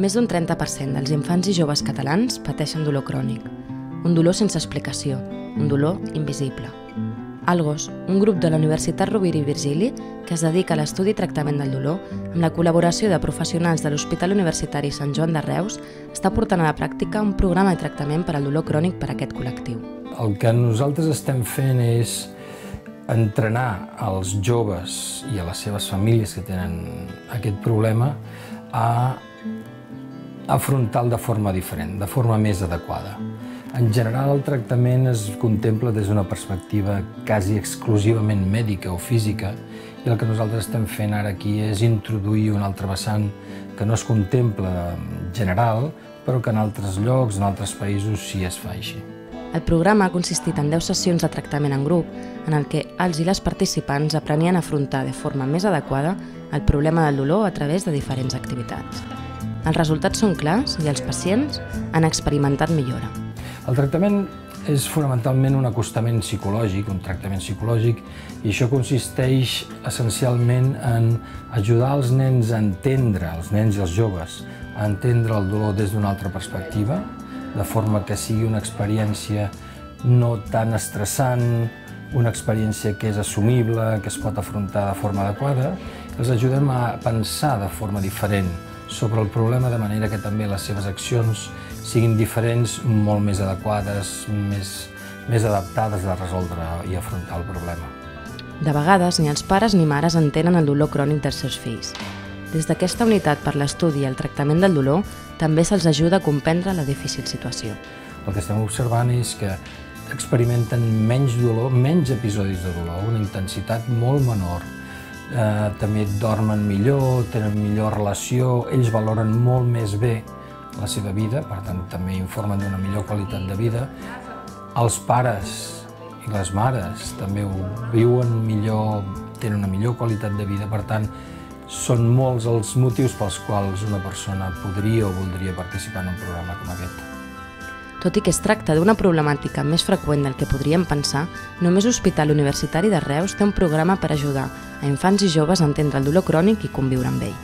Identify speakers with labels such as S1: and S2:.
S1: Més d'un 30% dels infants i joves catalans pateixen dolor crònic. Un dolor sense explicació, un dolor invisible. Algos, un grup de la Universitat Rovira i Virgili que es dedica a l'estudi i tractament del dolor, amb la col·laboració de professionals de l'Hospital Universitari Sant Joan de Reus, està portant a la pràctica un programa de tractament per al dolor crònic per a aquest col·lectiu.
S2: El que nosaltres estem fent és entrenar als joves i a les seves famílies que tenen aquest problema a afrontar-lo de forma diferent, de forma més adequada. En general, el tractament es contempla des d'una perspectiva quasi exclusivament mèdica o física, i el que nosaltres estem fent ara aquí és introduir un altre vessant que no es contempla en general, però que en altres llocs, en altres països, sí es fa així.
S1: El programa ha consistit en 10 sessions de tractament en grup, en el que els i les participants aprenien a afrontar de forma més adequada el problema del dolor a través de diferents activitats. Els resultats són clars i els pacients han experimentat millora.
S2: El tractament és fonamentalment un acostament psicològic, un tractament psicològic, i això consisteix essencialment en ajudar els nens a entendre, els nens i els joves, a entendre el dolor des d'una altra perspectiva, de forma que sigui una experiència no tan estressant, una experiència que és assumible, que es pot afrontar de forma adequada. Els ajudem a pensar de forma diferent sobre el problema, de manera que també les seves accions siguin diferents, molt més adequades, més adaptades a resoldre i afrontar el problema.
S1: De vegades, ni els pares ni mares entenen el dolor crònic dels seus fills. Des d'aquesta unitat per l'estudi i el tractament del dolor, també se'ls ajuda a comprendre la difícil situació.
S2: El que estem observant és que experimenten menys dolor, menys episodis de dolor, una intensitat molt menor. També dormen millor, tenen millor relació, ells valoren molt més bé la seva vida, per tant també informen d'una millor qualitat de vida. Els pares i les mares també ho viuen millor, tenen una millor qualitat de vida, per tant són molts els motius pels quals una persona podria o voldria participar en un programa com aquest.
S1: Tot i que es tracta d'una problemàtica més freqüent del que podríem pensar, només l'Hospital Universitari de Reus té un programa per ajudar a infants i joves a entendre el dolor crònic i conviure amb ell.